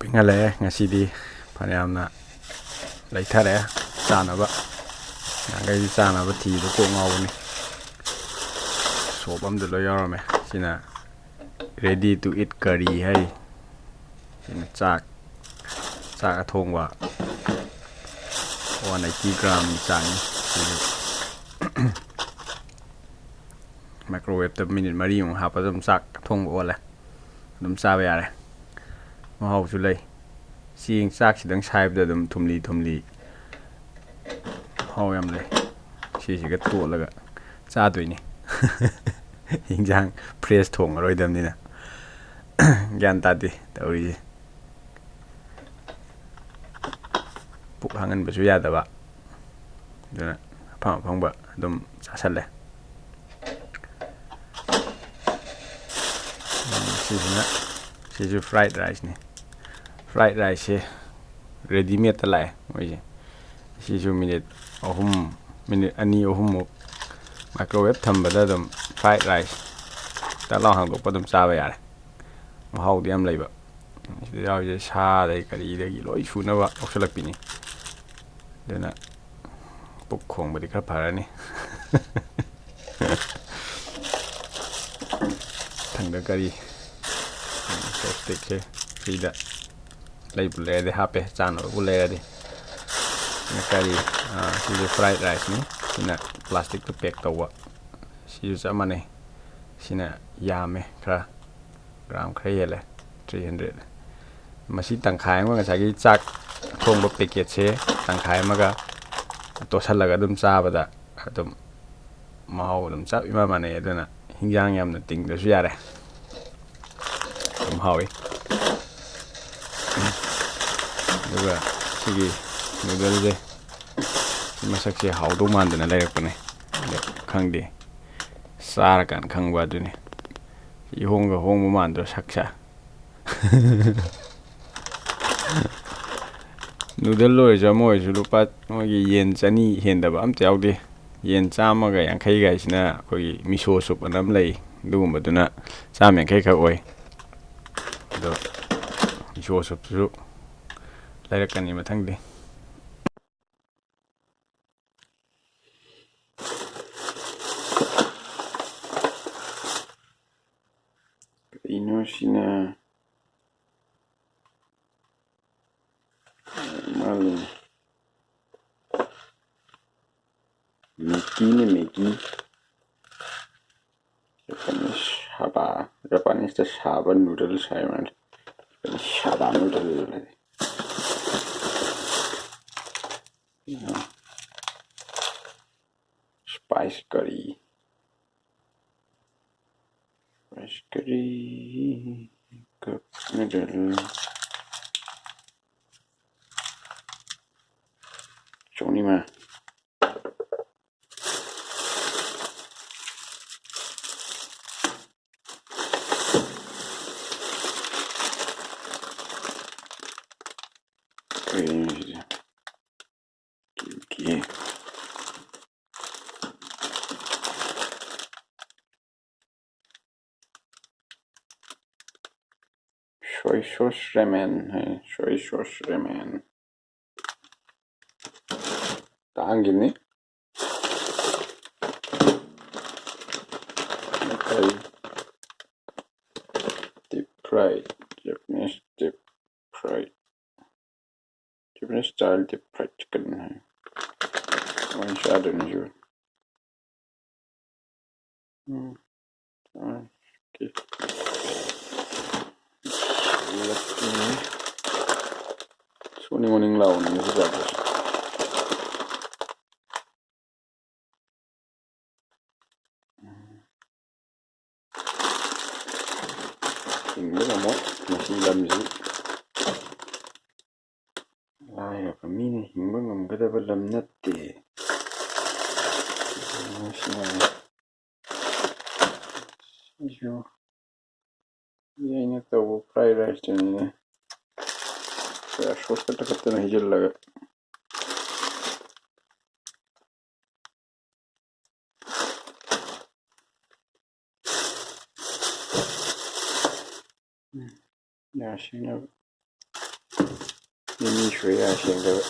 ꯉꯜꯂꯛꯑꯦ ꯉꯁꯤꯗꯤ ꯐꯅꯌꯥꯝꯅ ꯂꯩꯊꯔꯦ ꯆꯥꯅꯕ ꯅꯍꯥꯟꯈꯩꯗꯤ ꯆꯥꯅꯕ ꯊꯤꯕꯗ ꯀꯣꯛ ꯉꯥꯎꯕꯅꯤ ꯁꯣꯞ ꯑꯝꯗ ꯂꯣꯏ ꯌꯥꯎꯔꯝꯃꯦ ꯁꯤꯅ ꯔꯦꯗꯤ ꯇꯨ ꯏꯠ ꯀꯔꯤ ꯍꯥꯏ ꯁꯤꯅ ꯆꯥꯛ ꯑꯊꯣꯡꯕ 180 ꯒ꯭ꯔꯥꯝꯒꯤ ꯆꯥꯡꯅꯤ ꯁꯤꯁꯨ ꯃꯥꯏꯀ꯭ꯔꯣꯋꯦꯞꯇ ꯃꯤꯅꯤꯠ 4ꯃꯨꯛ ꯍꯥꯞꯄꯗ ꯑꯗꯨꯝ ꯆꯥꯛ ꯑꯊꯣꯡꯕ ꯑꯣꯜꯂꯦ ꯑꯗꯨꯝ ꯆꯥꯕ ꯌꯥꯔꯦ ꯃꯍꯥꯎꯁꯨ ꯂꯩ ꯆꯦꯡ ꯆꯥꯛꯁꯤꯗꯪ ꯁꯥꯏꯕꯗ ꯑꯗꯨꯝ ꯊꯨꯝꯂꯤ ꯃꯍꯥꯎ ꯌꯥꯝ ꯂꯩ ꯁꯤꯁꯤꯒ ꯇꯣꯠꯂꯒ ꯆꯥꯗꯣꯏꯅꯤ ꯏꯟꯖꯥꯡ ꯐ꯭ꯔꯦꯁ ꯊꯣꯡꯉꯔꯣꯏꯗꯕꯅꯤꯅ ꯒ꯭ꯌꯥꯟ ꯇꯥꯗꯦ ꯇꯧꯔꯤꯁꯦ ꯄꯨꯛ ꯍꯥꯡꯍꯟꯕꯁꯨ ꯌꯥꯗꯕ ꯑꯗꯨꯅ ꯑꯐꯪꯕ ꯑꯗꯨꯝ ꯆꯥꯁꯜꯂꯦ ꯁꯤꯁꯨ ꯐ꯭ꯔꯥꯏꯠ ꯔꯥꯏꯁꯅꯤ ꯐ꯭ꯔꯥꯏꯠ ꯔꯥꯏꯁꯁꯦ ꯔꯦꯗꯤꯃꯦꯗꯇ ꯂꯥꯛꯑꯦ ꯃꯣꯏꯁꯦ ꯁꯤꯁꯨ ꯃꯤꯅꯤꯠ 2-3 ꯃꯥꯏꯀ꯭ꯔꯣꯋꯦꯞ ꯊꯝꯕꯗ ꯑꯗꯨꯝ ꯐ꯭ꯔꯥꯏꯠ ꯔꯥꯏꯁ ꯇꯛ ꯂꯥꯎ ꯍꯥꯡꯗꯣꯛꯄ ꯑꯗꯨꯝ ꯆꯥꯕ ꯌꯥꯔꯦ ꯃꯍꯥꯎꯗꯤ ꯌꯥꯝ ꯂꯩꯕ ꯁꯤꯗ ꯌꯥꯎꯔꯤꯁꯦ ꯁꯥꯗꯒꯤ ꯀꯔꯤꯗꯒꯤ ꯂꯣꯏ ꯁꯨꯅꯕ ꯌꯥꯎꯁꯜꯂꯛꯄꯤꯅꯤ ꯑꯗꯨꯅ ꯄꯨꯛ ꯈꯣꯡꯕꯗꯤ ꯈꯔ ꯐꯔꯅꯤ ꯊꯪꯗ ꯀꯔꯤ ꯆꯣꯞꯁꯇꯤꯛꯁꯦ ꯐ꯭ꯔꯤꯗ ꯂꯩꯕꯨ ꯂꯩꯔꯗꯤ ꯍꯥꯞꯄꯦ ꯆꯥꯅꯕꯕꯨ ꯂꯩꯔꯗꯤ ꯀꯔꯤ ꯁꯤꯁꯨ ꯐ꯭ꯔꯥꯏꯠ ꯔꯥꯏꯁꯅꯤ ꯁꯤꯅ ꯄ꯭ꯂꯥꯁꯇꯤꯛꯇ ꯄꯦꯛ ꯇꯧꯕ ꯁꯤꯁꯨ ꯆꯞ ꯃꯥꯟꯅꯩ ꯁꯤꯅ ꯌꯥꯝꯃꯦ ꯈꯔ ꯒ꯭ꯔꯥꯝ ꯈꯔ ꯍꯦꯜꯂꯦ 300 ꯃꯁꯤ ꯇꯪꯈꯥꯏ ꯑꯃꯒ ꯉꯁꯥꯏꯒꯤ ꯆꯥꯛ ꯊꯣꯡꯕ ꯄꯦꯀꯦꯠꯁꯦ ꯇꯪꯈꯥꯏ ꯑꯃꯒ ꯇꯣꯠꯁꯜꯂꯒ ꯑꯗꯨꯝ ꯆꯥꯕꯗ ꯑꯗꯨꯝ ꯃꯍꯥꯎ ꯑꯗꯨꯝ ꯆꯞ ꯃꯥꯟꯅꯩ ꯑꯗꯨꯅ ꯍꯤꯟꯖꯥꯡ ꯌꯥꯝꯅ ꯇꯤꯡꯗ꯭ꯔꯁꯨ ꯌꯥꯔꯦ ꯑꯗꯨꯝ ꯍꯥꯎꯋꯤ ꯑꯗꯨꯒ ꯁꯤꯒꯤ ꯅꯨꯗꯜꯁꯦ ꯃꯁꯛꯁꯦ ꯍꯥꯎꯗꯧ ꯃꯥꯟꯗꯅ ꯂꯩꯔꯛꯄꯅꯦ ꯑꯗꯣ ꯈꯪꯗꯦ ꯆꯥꯔꯀꯥꯟꯗ ꯈꯪꯕ ꯑꯗꯨꯅꯤ ꯏꯍꯣꯡꯒ ꯍꯣꯡꯕ ꯃꯥꯟꯗ꯭ꯔꯣ ꯁꯛꯁꯦ ꯅꯨꯗꯜ ꯑꯣꯏꯔꯁꯨ ꯑꯃ ꯑꯣꯏꯔꯁꯨ ꯂꯨꯄꯥ ꯃꯣꯏꯒꯤ ꯌꯦꯟ 200 ꯍꯦꯟꯗꯕ ꯑꯝꯇ ꯌꯥꯎꯗꯦ ꯌꯦꯟ 150 ꯑꯩꯈꯣꯏꯒꯤ ꯃꯤꯁꯣ ꯁꯨꯞ ꯑꯅ ꯑꯃ ꯂꯩ ꯑꯗꯨꯒꯨꯝꯕꯗꯨꯅ 150 ꯈꯛ ꯑꯣꯏ ꯑꯗꯣ ꯃꯤꯁꯣ ꯁꯨꯞꯁꯨ ꯂꯩꯔꯛꯀꯅꯤ ꯃꯊꯪꯗꯤ ꯀꯩꯅꯣ ꯁꯤꯅ ꯃꯥꯜꯂꯤꯅꯦ ꯃꯦꯒꯤ ꯖꯄꯥꯅꯤꯁꯇ ꯁꯥꯕ ꯅꯨꯗꯜꯁ ꯍꯥꯏ ꯃꯥꯜꯂꯦ ꯁꯥꯕ noodle spice curry cup noodle चोनीमा सोय सॉस रेमन है सोय सॉस रेमन तांगिनी deep fried Japanese style deep fried chicken है वन शाद नहीं Morning lawan ini juga bagus. Ini kamu masih dalam sih. Lah kami nih himbang ngam kada dalam nanti. Masih. Ya ini tahu fried rice ini. Saya sos kata na hijau laga. Ya sini Mimi水啊，先个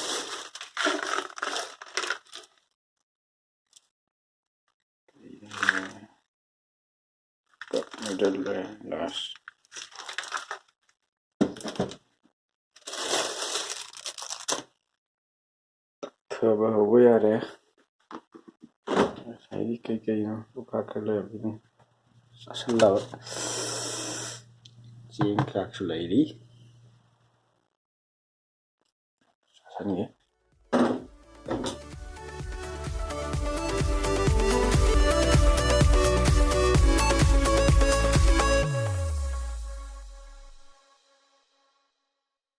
middle last. Thơm vào bữa giờ đấy. Thấy cây nó có cái lời này. Sẵn đầu. Chiên cạc su lấy đi. Sẵn nhé.